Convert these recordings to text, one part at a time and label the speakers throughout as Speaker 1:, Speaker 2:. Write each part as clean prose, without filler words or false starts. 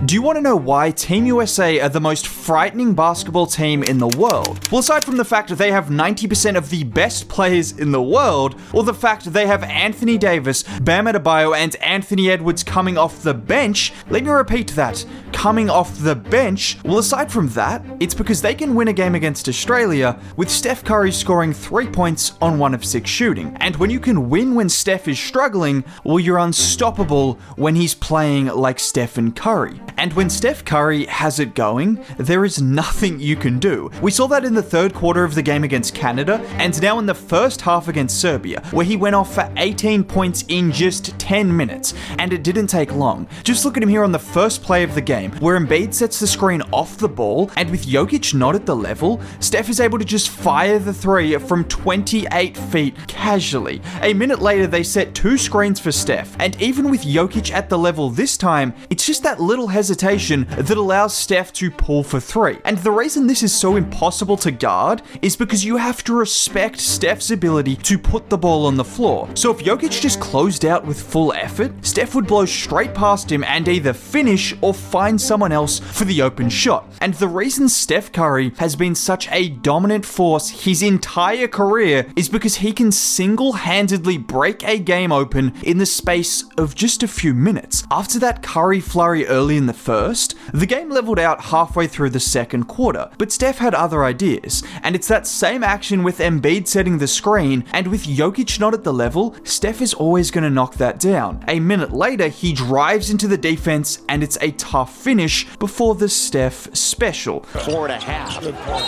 Speaker 1: Do you want to know why Team USA are the most frightening basketball team in the world? Well, aside from the fact that they have 90% of the best players in the world, or the fact that they have Anthony Davis, Bam Adebayo, and Anthony Edwards coming off the bench, let me repeat that, coming off the bench, well, aside from that, it's because they can win a game against Australia with Steph Curry scoring 3 points on 1 of 6 shooting. And when you can win when Steph is struggling, well, you're unstoppable when he's playing like Stephen Curry. And when Steph Curry has it going, there is nothing you can do. We saw that in the third quarter of the game against Canada, and now in the first half against Serbia, where he went off for 18 points in just 10 minutes, and it didn't take long. Just look at him here on the first play of the game, where Embiid sets the screen off the ball, and with Jokic not at the level, Steph is able to just fire the three from 28 feet casually. A minute later, they set 2 screens for Steph, and even with Jokic at the level this time, it's just that little hesitation that allows Steph to pull for 3. And the reason this is so impossible to guard is because you have to respect Steph's ability to put the ball on the floor. So if Jokic just closed out with full effort, Steph would blow straight past him and either finish or find someone else for the open shot. And the reason Steph Curry has been such a dominant force his entire career is because he can single-handedly break a game open in the space of just a few minutes. After that Curry flurry early in the first, the game leveled out halfway through the second quarter, but Steph had other ideas, and it's that same action with Embiid setting the screen, and with Jokic not at the level, Steph is always going to knock that down. A minute later, he drives into the defense, and it's a tough finish before the Steph special.
Speaker 2: 4.5. Good point.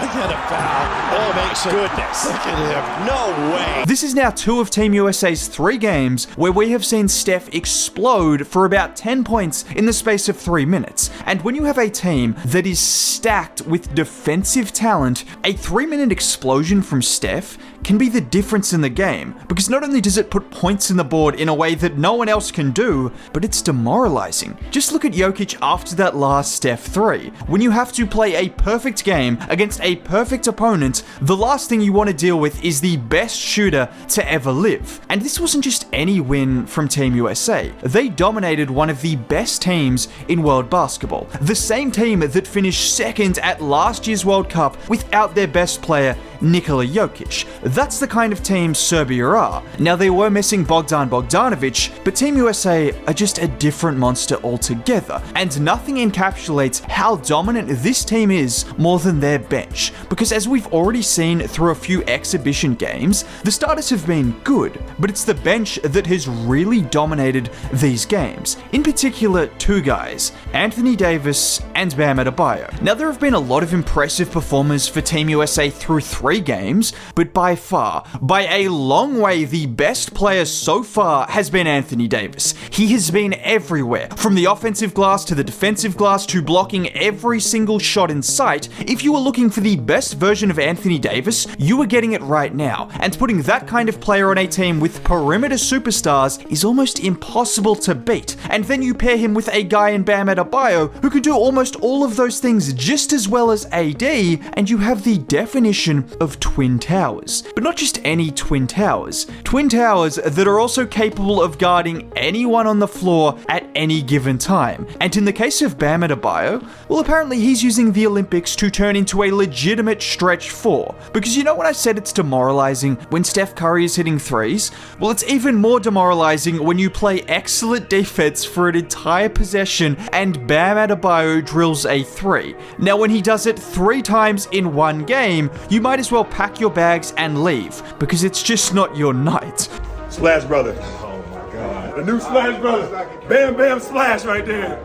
Speaker 2: Again, a foul. Oh my goodness. Look at him. No way.
Speaker 1: This is now 2 of Team USA's 3 games where we have seen Steph explode for about 10 points in the space of 3 minutes. And when you have a team that is stacked with defensive talent, a 3-minute explosion from Steph can be the difference in the game, because not only does it put points in the board in a way that no one else can do, but it's demoralizing. Just look at Jokic after that last Steph 3. When you have to play a perfect game against a perfect opponent, the last thing you want to deal with is the best shooter to ever live. And this wasn't just any win from Team USA. They dominated one of the best teams in world basketball. The same team that finished second at last year's World Cup without their best player, Nikola Jokic. That's the kind of team Serbia are. Now, they were missing Bogdan Bogdanovic, but Team USA are just a different monster altogether, and nothing encapsulates how dominant this team is more than their bench, because as we've already seen through a few exhibition games, the starters have been good, but it's the bench that has really dominated these games. In particular, 2 guys, Anthony Davis and Bam Adebayo. Now, there have been a lot of impressive performers for Team USA through 3 games, but by far, by a long way, the best player so far has been Anthony Davis. He has been everywhere, from the offensive glass to the defensive glass to blocking every single shot in sight. If you were looking for the best version of Anthony Davis, you are getting it right now, and putting that kind of player on a team with perimeter superstars is almost impossible to beat. And then you pair him with a guy in Bam Adebayo who could do almost all of those things just as well as AD, and you have the definition of twin towers. But not just any twin towers that are also capable of guarding anyone on the floor at any given time. And in the case of Bam Adebayo, well, apparently he's using the Olympics to turn into a legitimate stretch 4. Because you know when I said it's demoralizing when Steph Curry is hitting threes? Well, it's even more demoralizing when you play excellent defense for an entire possession and Bam Adebayo drills a 3. Now, when he does it 3 times in one game, you might as well pack your bags and leave, because it's just not your night.
Speaker 3: Splash Brothers. Oh my God. The new Splash Brothers. Bam, bam, splash right there.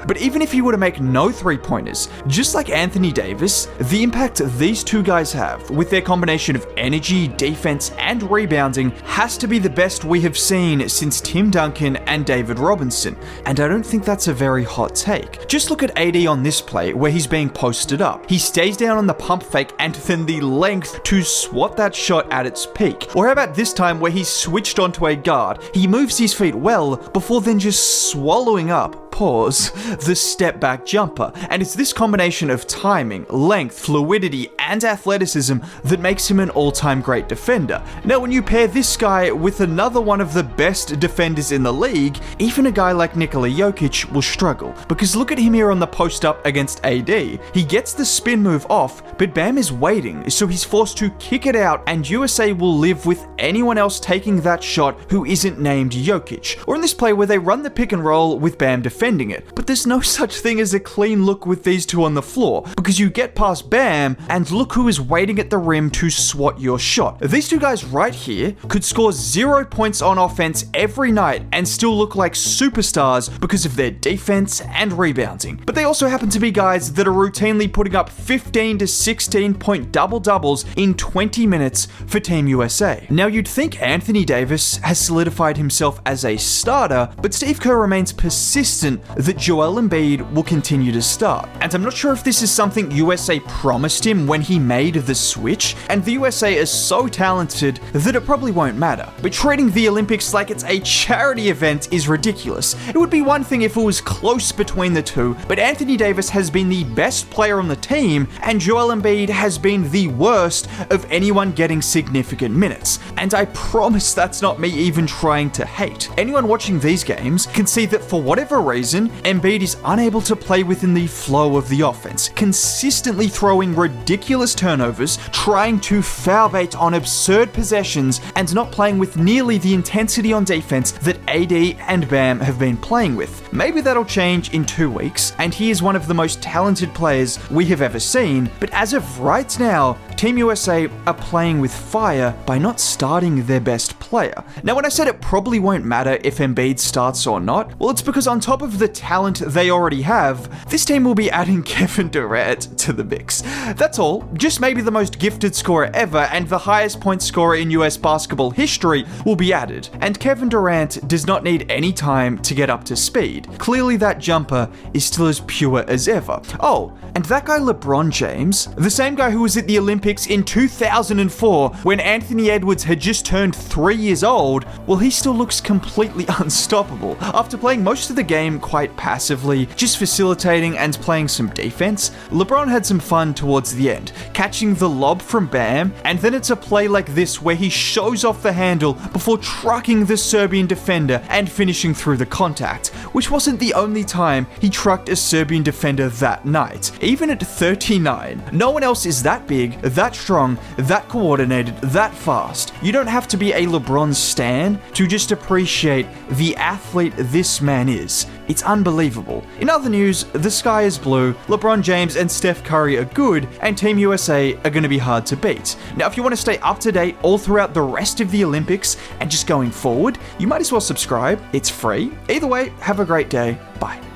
Speaker 1: But even if you were to make no 3-pointers, just like Anthony Davis, the impact these 2 guys have, with their combination of energy, defense, and rebounding, has to be the best we have seen since Tim Duncan and David Robinson. And I don't think that's a very hot take. Just look at AD on this play, where he's being posted up. He stays down on the pump fake and then the length to swat that shot at its peak. Or how about this time where he's switched onto a guard? He moves his feet well before then just swallowing up, the step back jumper. And it's this combination of timing, length, fluidity, and athleticism that makes him an all-time great defender. Now, when you pair this guy with another one of the best defenders in the league, even a guy like Nikola Jokic will struggle. Because look at him here on the post-up against AD. He gets the spin move off, but Bam is waiting, so he's forced to kick it out, and USA will live with anyone else taking that shot who isn't named Jokic. Or in this play where they run the pick and roll with Bam defending it. But there's no such thing as a clean look with these two on the floor, because you get past Bam, and look who is waiting at the rim to swat your shot. These two guys right here could score 0 points on offense every night and still look like superstars because of their defense and rebounding. But they also happen to be guys that are routinely putting up 15 to 16 point double-doubles in 20 minutes for Team USA. Now, you'd think Anthony Davis has solidified himself as a starter, but Steve Kerr remains persistent that Joel Embiid will continue to start. And I'm not sure if this is something USA promised him when he made the switch, and the USA is so talented that it probably won't matter. But treating the Olympics like it's a charity event is ridiculous. It would be one thing if it was close between the two, but Anthony Davis has been the best player on the team, and Joel Embiid has been the worst of anyone getting significant minutes. And I promise that's not me even trying to hate. Anyone watching these games can see that for whatever reason, Embiid is unable to play within the flow of the offense, consistently throwing ridiculous turnovers, trying to foul bait on absurd possessions, and not playing with nearly the intensity on defense that AD and Bam have been playing with. Maybe that'll change in 2 weeks, and he is one of the most talented players we have ever seen, but as of right now, Team USA are playing with fire by not starting their best player. Now, when I said it probably won't matter if Embiid starts or not, well, it's because on top of the talent they already have, this team will be adding Kevin Durant to the mix. That's all. Just maybe the most gifted scorer ever and the highest point scorer in US basketball history will be added. And Kevin Durant does not need any time to get up to speed. Clearly that jumper is still as pure as ever. Oh, and that guy LeBron James, the same guy who was at the Olympics in 2004 when Anthony Edwards had just turned 3 years old, well, he still looks completely unstoppable. After playing most of the game quite passively, just facilitating and playing some defense, LeBron had some fun towards the end, catching the lob from Bam, and then it's a play like this where he shows off the handle before trucking the Serbian defender and finishing through the contact, which wasn't the only time he trucked a Serbian defender that night. Even at 39, no one else is that big, that strong, that coordinated, that fast. You don't have to be a LeBron stan to just appreciate the athlete this man is. It's unbelievable. In other news, the sky is blue, LeBron James and Steph Curry are good, and Team USA are going to be hard to beat. Now, if you want to stay up to date all throughout the rest of the Olympics and just going forward, you might as well subscribe. It's free. Either way, have a great day. Bye.